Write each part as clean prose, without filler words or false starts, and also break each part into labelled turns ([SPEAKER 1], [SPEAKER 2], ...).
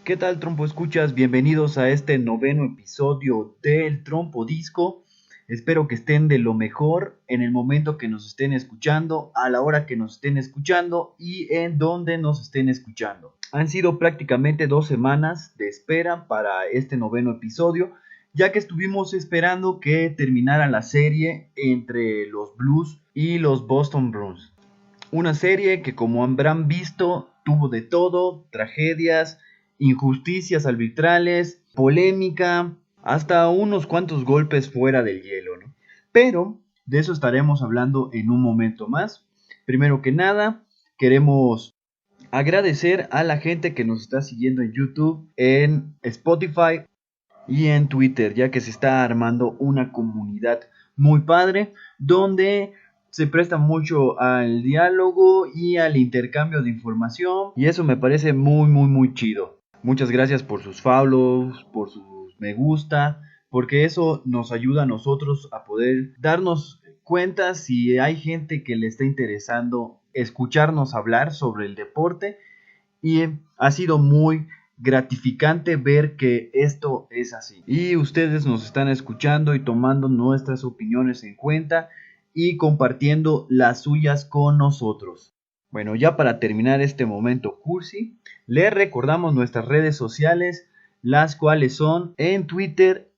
[SPEAKER 1] ¿Qué tal, Trompo Escuchas? Bienvenidos a este noveno episodio del Trompo Disco. Espero que estén de lo mejor en el momento que nos estén escuchando, a la hora que nos estén escuchando y en donde nos estén escuchando. Han sido prácticamente 2 semanas de espera para este noveno episodio, ya que estuvimos esperando que terminara la serie entre los Blues y los Boston Bruins. Una serie que, como habrán visto, tuvo de todo: tragedias, injusticias arbitrales, polémica, hasta unos cuantos golpes fuera del hielo, ¿no? Pero de eso estaremos hablando en un momento más. Primero que nada, queremos agradecer a la gente que nos está siguiendo en YouTube, en Spotify y en Twitter, ya que se está armando una comunidad muy padre donde se presta mucho al diálogo y al intercambio de información, y eso me parece muy chido. Muchas gracias por sus follows, por sus me gusta, porque eso nos ayuda a nosotros a poder darnos cuenta si hay gente que le está interesando escucharnos hablar sobre el deporte, y ha sido muy gratificante ver que esto es así. Y ustedes nos están escuchando y tomando nuestras opiniones en cuenta y compartiendo las suyas con nosotros. Bueno, ya para terminar este momento cursi, les recordamos nuestras redes sociales, las cuales son en Twitter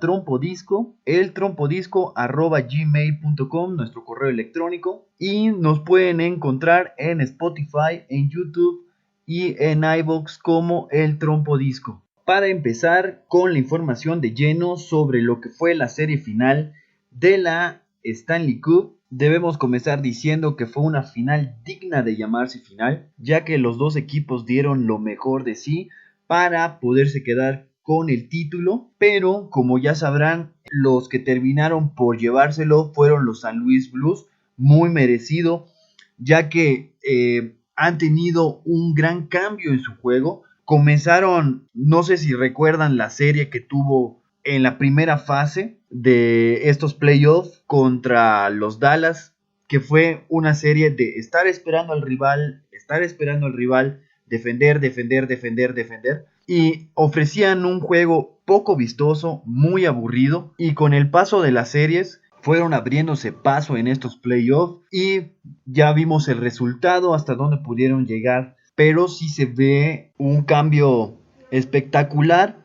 [SPEAKER 1] @trompodisco, el trompodisco @gmail.com, nuestro correo electrónico, y nos pueden encontrar en Spotify, en YouTube y en iVoox como el Trompo Disco. Para empezar con la información de lleno sobre lo que fue la serie final de la Stanley Cup, debemos comenzar diciendo que fue una final digna de llamarse final, ya que los dos equipos dieron lo mejor de sí para poderse quedar con el título, pero como ya sabrán, los que terminaron por llevárselo fueron los San Luis Blues, muy merecido, ya que han tenido un gran cambio en su juego. Comenzaron, no sé si recuerdan la serie que tuvo en la primera fase de estos playoffs contra los Dallas, que fue una serie de estar esperando al rival, defender, y ofrecían un juego poco vistoso, muy aburrido, y con el paso de las series fueron abriéndose paso en estos playoffs y ya vimos el resultado, hasta dónde pudieron llegar, pero sí se ve un cambio espectacular,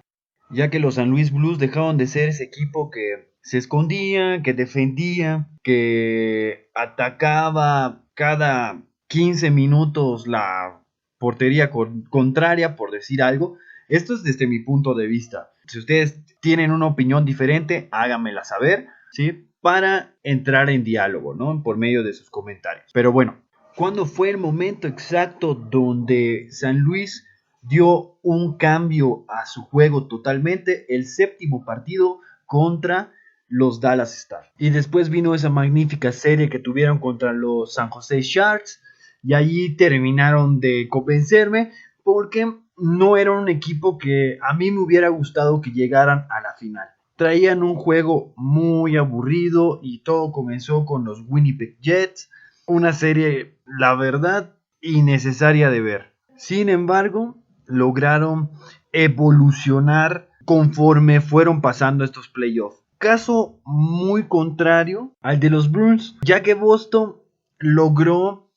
[SPEAKER 1] ya que los San Luis Blues dejaron de ser ese equipo que se escondía, que defendía, que atacaba cada 15 minutos la portería contraria, por decir algo. Esto es desde mi punto de vista. Si ustedes tienen una opinión diferente, háganmela saber, ¿sí?, para entrar en diálogo, ¿no?, por medio de sus comentarios. Pero bueno, ¿cuándo fue el momento exacto donde San Luis dio un cambio a su juego totalmente? El séptimo partido contra los Dallas Stars. Y después vino esa magnífica serie que tuvieron contra los San Jose Sharks, y allí terminaron de convencerme, porque no era un equipo que a mí me hubiera gustado que llegaran a la final. Traían un juego muy aburrido y todo comenzó con los Winnipeg Jets. Una serie, la verdad, innecesaria de ver. Sin embargo, lograron evolucionar conforme fueron pasando estos playoffs. Caso muy contrario al de los Bruins, ya que Boston logró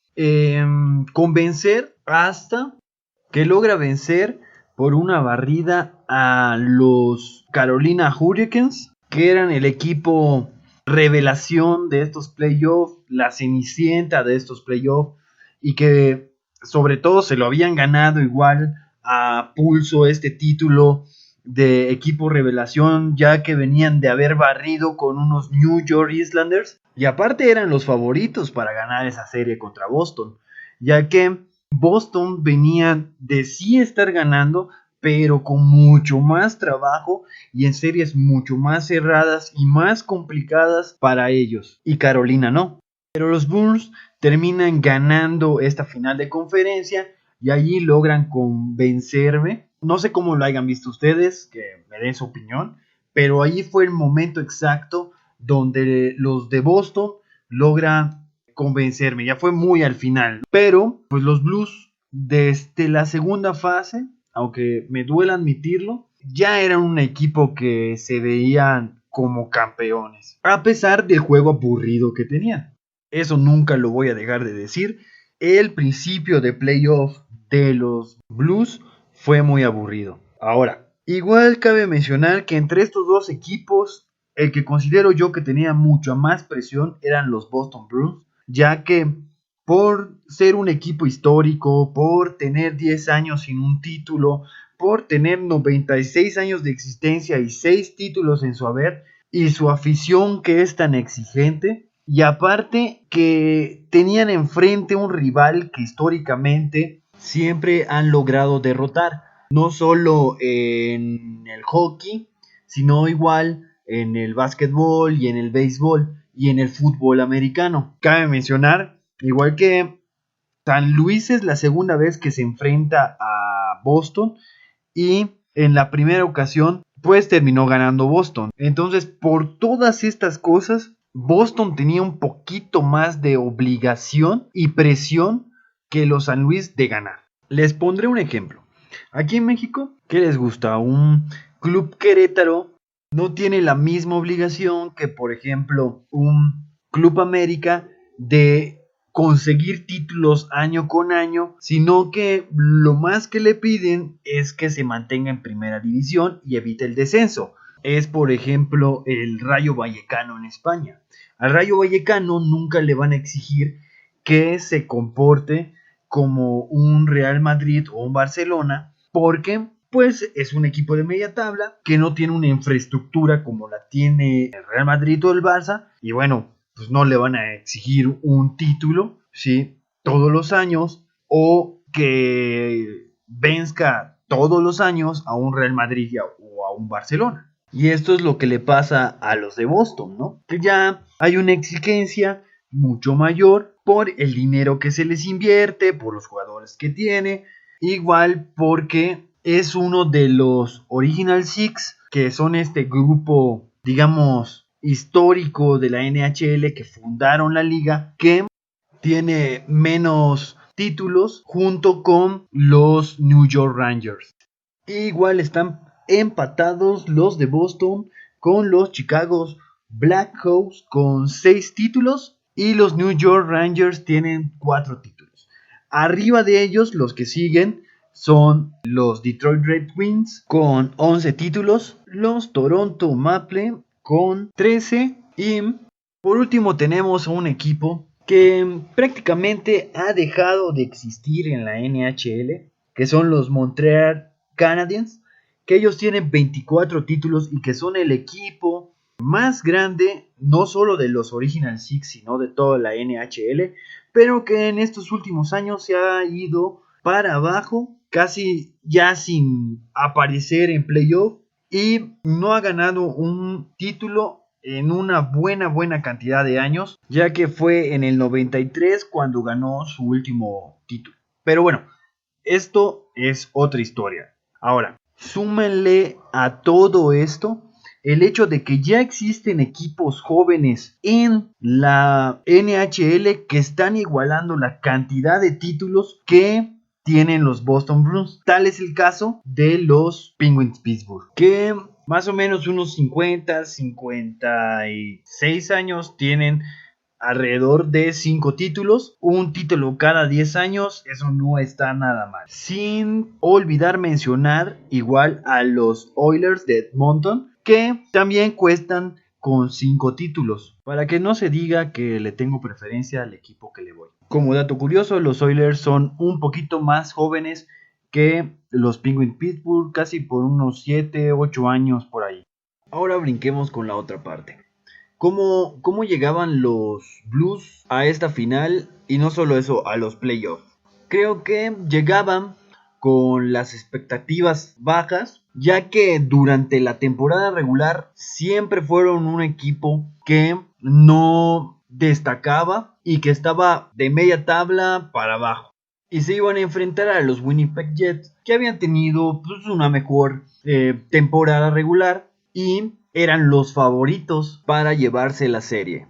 [SPEAKER 1] convencer hasta que logra vencer por una barrida a los Carolina Hurricanes, que eran el equipo revelación de estos playoffs, la cenicienta de estos playoffs, y que sobre todo se lo habían ganado igual a pulso este título de equipo revelación, ya que venían de haber barrido con unos New York Islanders, y aparte eran los favoritos para ganar esa serie contra Boston, ya que Boston venía de sí estar ganando, pero con mucho más trabajo y en series mucho más cerradas y más complicadas para ellos, y Carolina no. Pero los Bruins terminan ganando esta final de conferencia y allí logran convencerme. No sé cómo lo hayan visto ustedes, que me den su opinión, pero allí fue el momento exacto donde los de Boston logran convencerme. Ya fue muy al final, pero pues los Blues desde la segunda fase aunque me duela admitirlo, ya eran un equipo que se veían como campeones, a pesar del juego aburrido que tenían. Eso nunca lo voy a dejar de decir. El principio de playoff de los Blues fue muy aburrido. Ahora, igual cabe mencionar que entre estos dos equipos, el que considero yo que tenía mucha más presión eran los Boston Bruins, ya que por ser un equipo histórico, por tener 10 años sin un título, por tener 96 años de existencia y 6 títulos en su haber, y su afición que es tan exigente, y aparte que tenían enfrente un rival que históricamente siempre han logrado derrotar, no solo en el hockey, sino igual en el básquetbol y en el béisbol y en el fútbol americano. Cabe mencionar, igual que San Luis es la segunda vez que se enfrenta a Boston y en la primera ocasión pues terminó ganando Boston. Entonces, por todas estas cosas, Boston tenía un poquito más de obligación y presión que los San Luis de ganar. Les pondré un ejemplo. Aquí en México, ¿qué les gusta? Un Club Querétaro no tiene la misma obligación que, por ejemplo, un Club América de conseguir títulos año con año, sino que lo más que le piden es que se mantenga en primera división y evite el descenso. Es, por ejemplo, el Rayo Vallecano en España. Al Rayo Vallecano nunca le van a exigir que se comporte como un Real Madrid o un Barcelona, porque pues es un equipo de media tabla que no tiene una infraestructura como la tiene el Real Madrid o el Barça, y bueno, pues no le van a exigir un título, ¿sí? Todos los años, o que venzca todos los años a un Real Madrid o a un Barcelona. Y esto es lo que le pasa a los de Boston, ¿no? Que ya hay una exigencia mucho mayor por el dinero que se les invierte, por los jugadores que tiene, igual porque es uno de los Original Six, que son este grupo, digamos, histórico de la NHL que fundaron la liga, que tiene menos títulos junto con los New York Rangers. Igual están empatados los de Boston con los Chicago Blackhawks con 6 títulos y los New York Rangers tienen 4 títulos. Arriba de ellos, los que siguen son los Detroit Red Wings con 11 títulos, los Toronto Maple con 13 y por último tenemos un equipo que prácticamente ha dejado de existir en la NHL, que son los Montreal Canadiens, que ellos tienen 24 títulos y que son el equipo más grande, no solo de los Original Six, sino de toda la NHL, pero que en estos últimos años se ha ido para abajo, casi ya sin aparecer en playoff, y no ha ganado un título en una buena cantidad de años, ya que fue en el 93 cuando ganó su último título. Pero bueno, esto es otra historia. Ahora, súmenle a todo esto el hecho de que ya existen equipos jóvenes en la NHL que están igualando la cantidad de títulos que tienen los Boston Bruins. Tal es el caso de los Penguins Pittsburgh, que más o menos unos 56 años tienen alrededor de 5 títulos, un título cada 10 años, eso no está nada mal. Sin olvidar mencionar igual a los Oilers de Edmonton, que también cuestan con 5 títulos, para que no se diga que le tengo preferencia al equipo que le voy. Como dato curioso, los Oilers son un poquito más jóvenes que los Penguins Pittsburgh, casi por unos 7, 8 años por ahí. Ahora brinquemos con la otra parte. ¿Cómo llegaban los Blues a esta final? Y no solo eso, a los playoffs. Creo que llegaban con las expectativas bajas, ya que durante la temporada regular siempre fueron un equipo que no destacaba y que estaba de media tabla para abajo. Y se iban a enfrentar a los Winnipeg Jets, que habían tenido pues, una mejor temporada regular y eran los favoritos para llevarse la serie.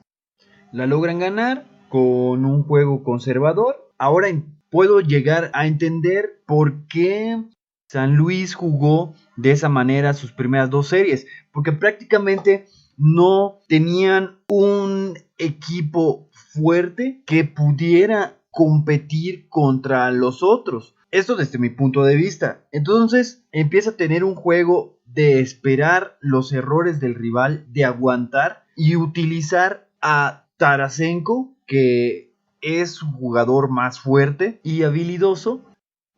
[SPEAKER 1] La logran ganar con un juego conservador. Ahora puedo llegar a entender por qué San Luis jugó de esa manera sus primeras 2 series, porque prácticamente no tenían un equipo fuerte que pudiera competir contra los otros. Esto desde mi punto de vista. Entonces empieza a tener un juego de esperar los errores del rival, de aguantar y utilizar a Tarasenko, que es un jugador más fuerte y habilidoso,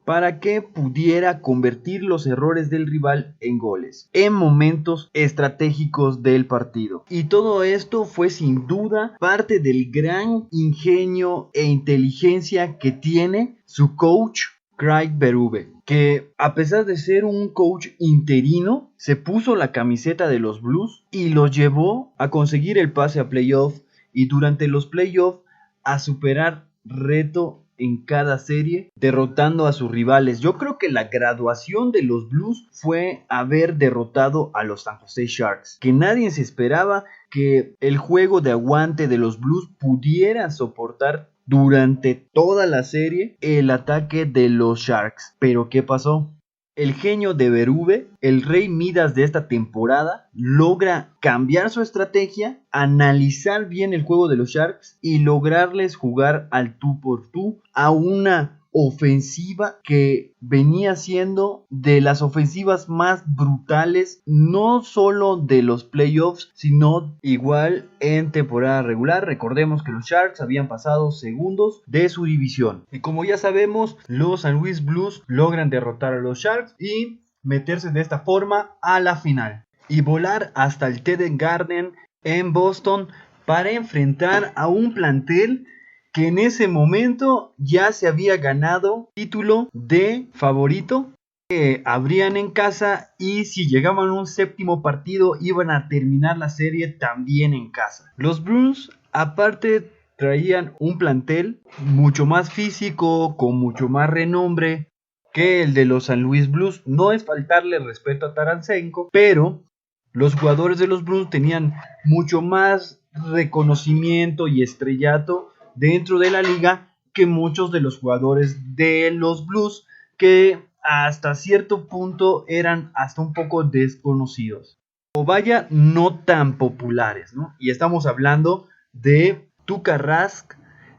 [SPEAKER 1] para que pudiera convertir los errores del rival en goles en momentos estratégicos del partido. Y todo esto fue sin duda parte del gran ingenio e inteligencia que tiene su coach Craig Berube, que a pesar de ser un coach interino, se puso la camiseta de los Blues y los llevó a conseguir el pase a playoff, y durante los playoffs a superar reto en cada serie, derrotando a sus rivales. Yo creo que la graduación de los Blues fue haber derrotado a los San Jose Sharks, que nadie se esperaba que el juego de aguante de los Blues pudiera soportar durante toda la serie el ataque de los Sharks. Pero ¿qué pasó? El genio de Berube, el rey Midas de esta temporada, logra cambiar su estrategia, analizar bien el juego de los Sharks y lograrles jugar al tú por tú a una ofensiva que venía siendo de las ofensivas más brutales, no solo de los playoffs, sino igual en temporada regular. Recordemos que los Sharks habían pasado segundos de su división. Y como ya sabemos, los San Luis Blues logran derrotar a los Sharks y meterse de esta forma a la final. Y volar hasta el TD Garden en Boston para enfrentar a un plantel que en ese momento ya se había ganado título de favorito, que abrían en casa, y si llegaban a un séptimo partido iban a terminar la serie también en casa. Los Bruins aparte traían un plantel mucho más físico, con mucho más renombre que el de los San Luis Blues. No es faltarle respeto a Tarasenko, pero los jugadores de los Bruins tenían mucho más reconocimiento y estrellato dentro de la liga que muchos de los jugadores de los Blues, que hasta cierto punto eran hasta un poco desconocidos, o vaya, no tan populares, ¿no? Y estamos hablando de Tuukka Rask,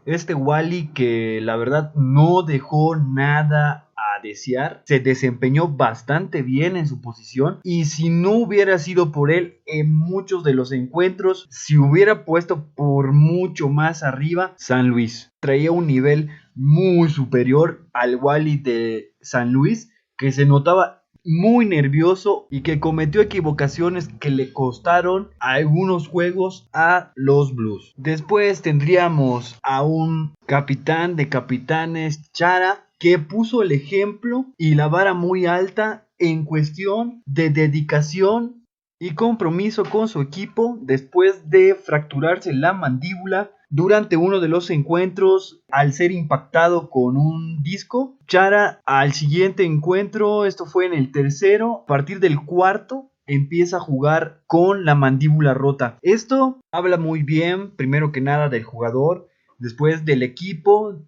[SPEAKER 1] este Wally que la verdad no dejó nada a desear, se desempeñó bastante bien en su posición, y si no hubiera sido por él en muchos de los encuentros, se hubiera puesto por mucho más arriba San Luis. Traía un nivel muy superior al Wally de San Luis, que se notaba muy nervioso y que cometió equivocaciones que le costaron algunos juegos a los Blues. Después tendríamos a un capitán de capitanes, Chara, que puso el ejemplo y la vara muy alta en cuestión de dedicación y compromiso con su equipo después de fracturarse la mandíbula durante uno de los encuentros al ser impactado con un disco. Chara al siguiente encuentro, esto fue en el tercero, a partir del cuarto empieza a jugar con la mandíbula rota. Esto habla muy bien, primero que nada, del jugador, después del equipo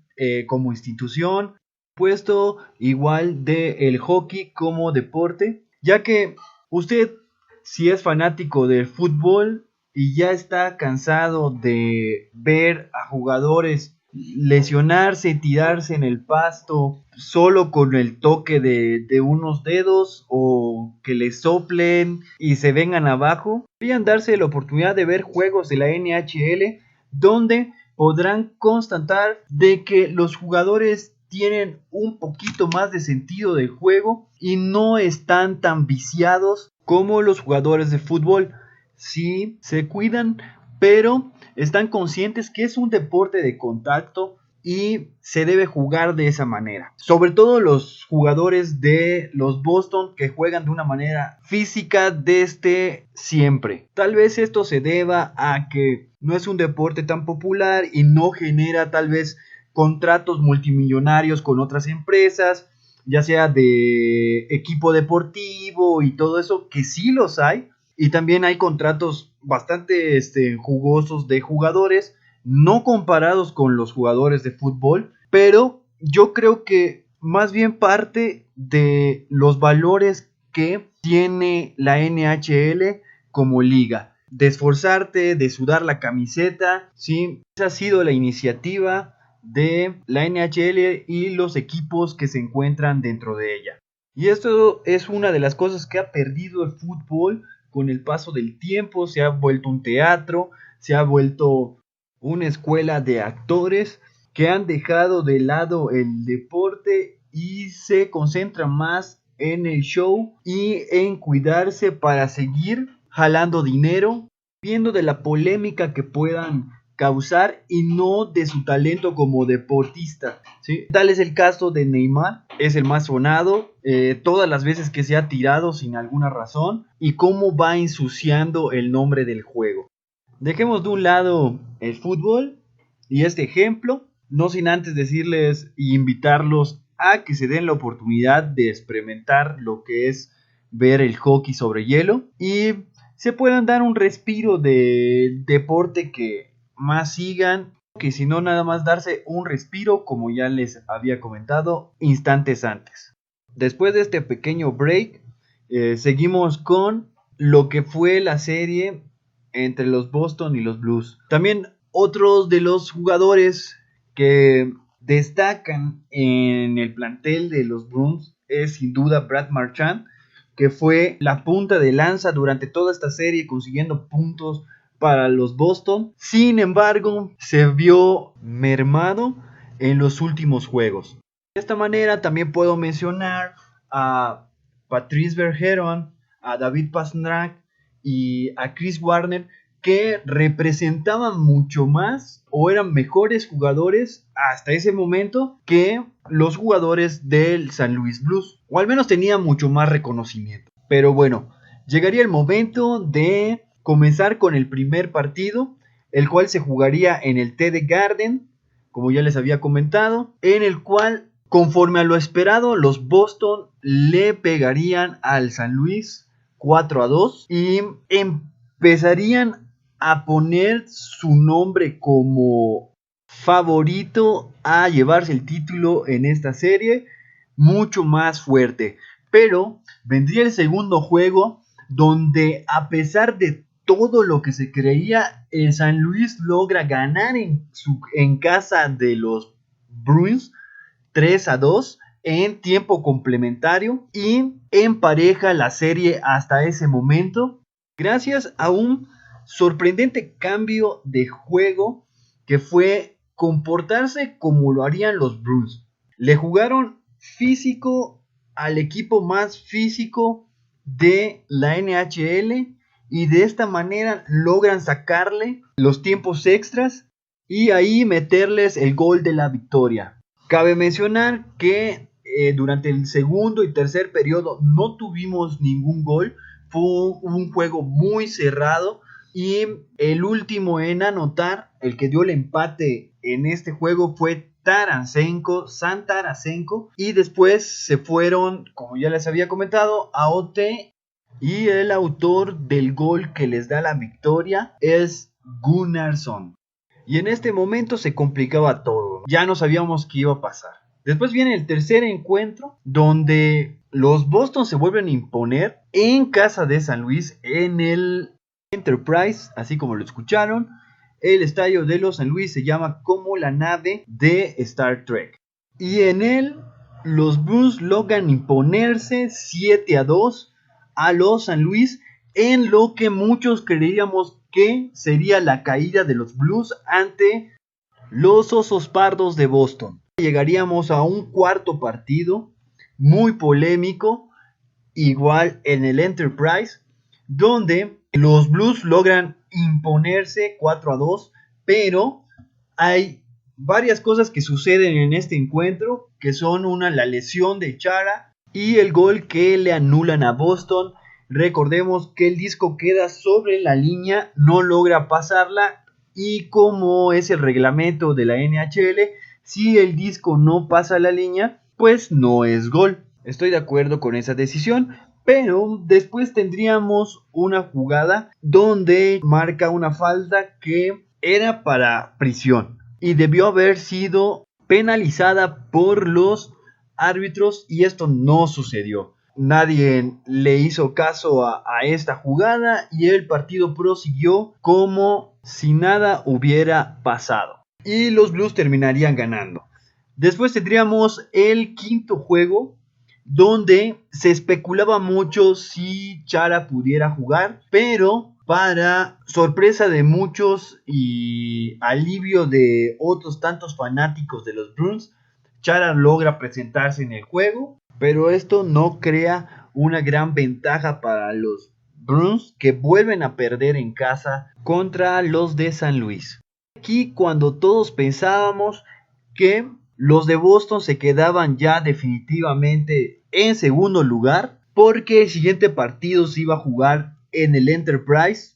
[SPEAKER 1] como institución, puesto igual del hockey como deporte, ya que usted, si es fanático del fútbol y ya está cansado de ver a jugadores lesionarse, tirarse en el pasto solo con el toque de unos dedos, o que le soplen y se vengan abajo, deberían darse la oportunidad de ver juegos de la NHL, donde podrán constatar de que los jugadores tienen un poquito más de sentido del juego y no están tan viciados como los jugadores de fútbol. Sí, se cuidan, pero están conscientes que es un deporte de contacto y se debe jugar de esa manera. Sobre todo los jugadores de los Boston, que juegan de una manera física desde siempre. Tal vez esto se deba a que no es un deporte tan popular y no genera tal vez contratos multimillonarios con otras empresas, ya sea de equipo deportivo y todo eso, que sí los hay. Y también hay contratos bastante jugosos de jugadores, no comparados con los jugadores de fútbol, pero yo creo que más bien parte de los valores que tiene la NHL como liga. De esforzarte, de sudar la camiseta, ¿sí? Esa ha sido la iniciativa de la NHL y los equipos que se encuentran dentro de ella. Y esto es una de las cosas que ha perdido el fútbol con el paso del tiempo. Se ha vuelto un teatro, se ha vuelto una escuela de actores que han dejado de lado el deporte y se concentran más en el show y en cuidarse para seguir jalando dinero, viendo de la polémica que puedan causar y no de su talento como deportista, ¿sí? Tal es el caso de Neymar, es el más sonado, todas las veces que se ha tirado sin alguna razón y cómo va ensuciando el nombre del juego. Dejemos de un lado el fútbol y este ejemplo, no sin antes decirles y invitarlos a que se den la oportunidad de experimentar lo que es ver el hockey sobre hielo y se puedan dar un respiro de deporte que más sigan, que si no nada más darse un respiro como ya les había comentado instantes antes. Después de este pequeño break, seguimos con lo que fue la serie entre los Boston y los Blues. También otros de los jugadores que destacan en el plantel de los Bruins es sin duda Brad Marchand, que fue la punta de lanza durante toda esta serie consiguiendo puntos para los Boston. Sin embargo, se vio mermado en los últimos juegos. De esta manera también puedo mencionar a Patrice Bergeron, a David Pastrnak y a Chris Warner, que representaban mucho más o eran mejores jugadores hasta ese momento que los jugadores del San Luis Blues, o al menos tenían mucho más reconocimiento. Pero bueno, llegaría el momento de comenzar con el primer partido, el cual se jugaría en el TD Garden, como ya les había comentado, en el cual, conforme a lo esperado, los Boston le pegarían al San Luis 4-2 y empezarían a poner su nombre como favorito a llevarse el título en esta serie mucho más fuerte. Pero vendría el segundo juego donde, a pesar de todo lo que se creía, el San Luis logra ganar en casa de los Bruins 3-2 en tiempo complementario y empareja la serie hasta ese momento gracias a un sorprendente cambio de juego que fue comportarse como lo harían los Bruins. Le jugaron físico al equipo más físico de la NHL y de esta manera logran sacarle los tiempos extras y ahí meterles el gol de la victoria. Cabe mencionar que durante el segundo y tercer periodo no tuvimos ningún gol, fue un juego muy cerrado y el último en anotar, el que dio el empate en este juego fue San Tarasenko, y después se fueron, como ya les había comentado, a OT y el autor del gol que les da la victoria es Gunnarsson. Y en este momento se complicaba todo, ya no sabíamos qué iba a pasar. Después viene el tercer encuentro donde los Boston se vuelven a imponer en casa de San Luis en el Enterprise, así como lo escucharon. El estadio de los San Luis se llama como la nave de Star Trek. Y en él los Blues logran imponerse 7-2 a los San Luis, en lo que muchos creíamos que sería la caída de los Blues ante los Osos Pardos de Boston. Llegaríamos a un cuarto partido muy polémico, igual en el Enterprise, donde los Blues logran imponerse 4-2, pero hay varias cosas que suceden en este encuentro, que son la lesión de Chara y el gol que le anulan a Boston. Recordemos que el disco queda sobre la línea, no logra pasarla, y como es el reglamento de la NHL, si el disco no pasa la línea, pues no es gol. Estoy de acuerdo con esa decisión, pero después tendríamos una jugada donde marca una falta que era para prisión y debió haber sido penalizada por los árbitros y esto no sucedió. Nadie le hizo caso a esta jugada y el partido prosiguió como si nada hubiera pasado. Y los Blues terminarían ganando. Después tendríamos el quinto juego, donde se especulaba mucho si Chara pudiera jugar, pero para sorpresa de muchos y alivio de otros tantos fanáticos de los Bruins, Chara logra presentarse en el juego, pero esto no crea una gran ventaja para los Bruins, que vuelven a perder en casa contra los de San Luis. Aquí cuando todos pensábamos que los de Boston se quedaban ya definitivamente en segundo lugar, porque el siguiente partido se iba a jugar en el Enterprise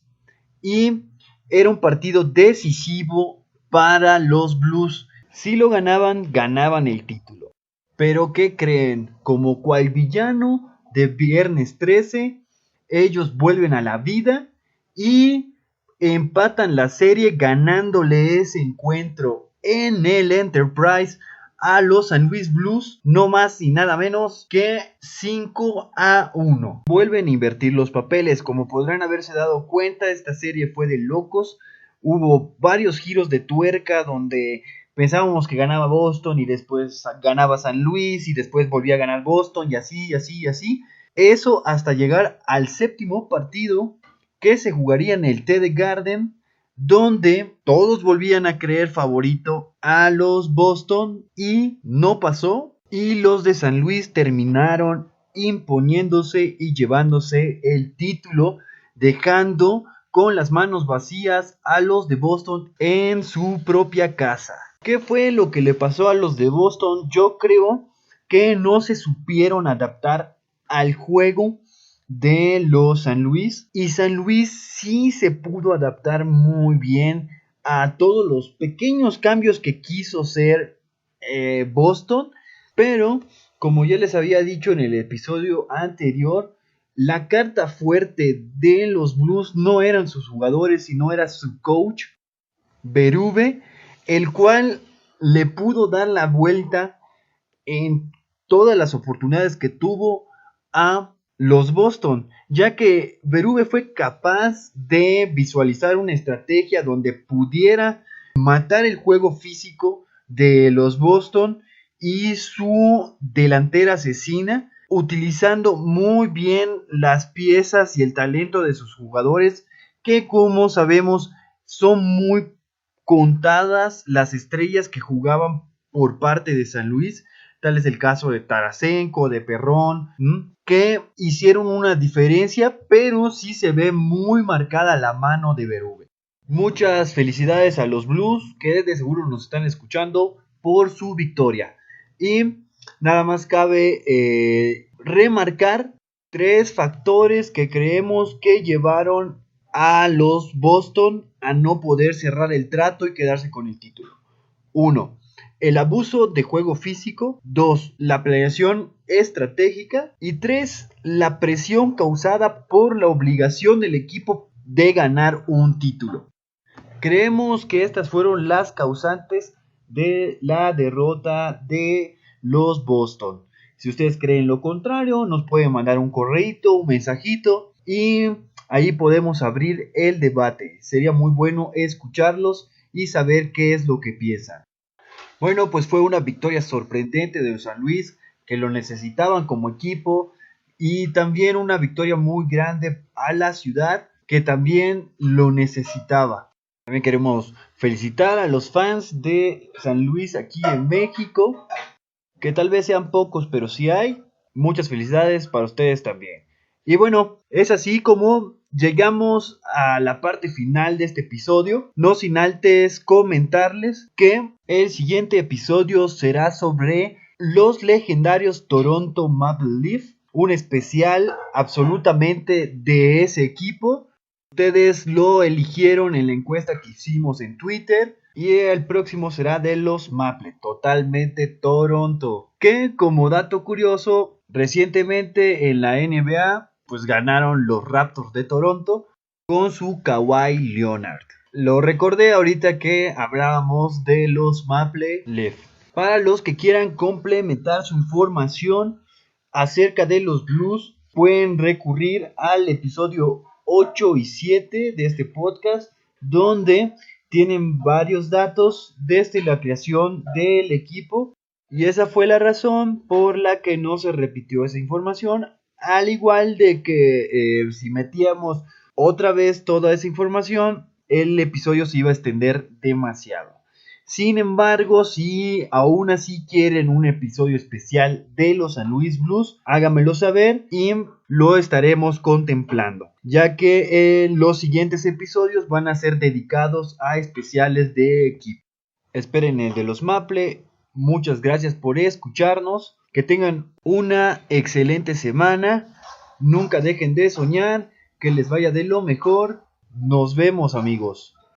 [SPEAKER 1] y era un partido decisivo para los Blues. Si lo ganaban, ganaban el título. Pero ¿qué creen? Como cual villano de Viernes 13, ellos vuelven a la vida y empatan la serie ganándole ese encuentro en el Enterprise a los San Luis Blues, no más y nada menos que 5-1. Vuelven a invertir los papeles. Como podrán haberse dado cuenta, esta serie fue de locos. Hubo varios giros de tuerca donde pensábamos que ganaba Boston y después ganaba San Luis y después volvía a ganar Boston y así, y así, y así. Eso hasta llegar al séptimo partido que se jugaría en el TD Garden, donde todos volvían a creer favorito a los Boston y no pasó, y los de San Luis terminaron imponiéndose y llevándose el título, dejando con las manos vacías a los de Boston en su propia casa. ¿Qué fue lo que le pasó a los de Boston? Yo creo que no se supieron adaptar al juego de los San Luis, y San Luis sí se pudo adaptar muy bien a todos los pequeños cambios que quiso hacer Boston, pero como ya les había dicho en el episodio anterior, la carta fuerte de los Blues no eran sus jugadores, sino era su coach Berube, el cual le pudo dar la vuelta en todas las oportunidades que tuvo a los Boston, ya que Berube fue capaz de visualizar una estrategia donde pudiera matar el juego físico de los Boston y su delantera asesina, utilizando muy bien las piezas y el talento de sus jugadores, que como sabemos son muy contadas las estrellas que jugaban por parte de San Luis. Tal es el caso de Tarasenko, de Perrón, que hicieron una diferencia, pero sí se ve muy marcada la mano de Berube. Muchas felicidades a los Blues, que de seguro nos están escuchando, por su victoria. Y nada más cabe remarcar 3 factores que creemos que llevaron a los Boston a no poder cerrar el trato y quedarse con el título. 1. El abuso de juego físico. 2. La planeación estratégica. Y 3. La presión causada por la obligación del equipo de ganar un título. Creemos que estas fueron las causantes de la derrota de los Boston. Si ustedes creen lo contrario, nos pueden mandar un correito, un mensajito y ahí podemos abrir el debate. Sería muy bueno escucharlos y saber qué es lo que piensan. Bueno, pues fue una victoria sorprendente de San Luis, que lo necesitaban como equipo, y también una victoria muy grande a la ciudad, que también lo necesitaba. También queremos felicitar a los fans de San Luis aquí en México, que tal vez sean pocos, pero sí hay. Muchas felicidades para ustedes también. Y bueno, es así como llegamos a la parte final de este episodio, no sin antes comentarles que el siguiente episodio será sobre los legendarios Toronto Maple Leaf, un especial absolutamente de ese equipo. Ustedes lo eligieron en la encuesta que hicimos en Twitter. Y el próximo será de los Maple, totalmente Toronto. Que como dato curioso, recientemente en la NBA, pues ganaron los Raptors de Toronto con su Kawhi Leonard. Lo recordé ahorita que hablábamos de los Maple Leaf. Para los que quieran complementar su información acerca de los Blues, pueden recurrir al episodio 8 y 7 de este podcast, donde tienen varios datos desde la creación del equipo. Y esa fue la razón por la que no se repitió esa información. Al igual de que si metíamos otra vez toda esa información, el episodio se iba a extender demasiado. Sin embargo, si aún así quieren un episodio especial de los San Luis Blues, háganmelo saber y lo estaremos contemplando, ya que los siguientes episodios van a ser dedicados a especiales de equipo. Esperen el de los Maple. Muchas gracias por escucharnos. Que tengan una excelente semana. Nunca dejen de soñar. Que les vaya de lo mejor. Nos vemos, amigos.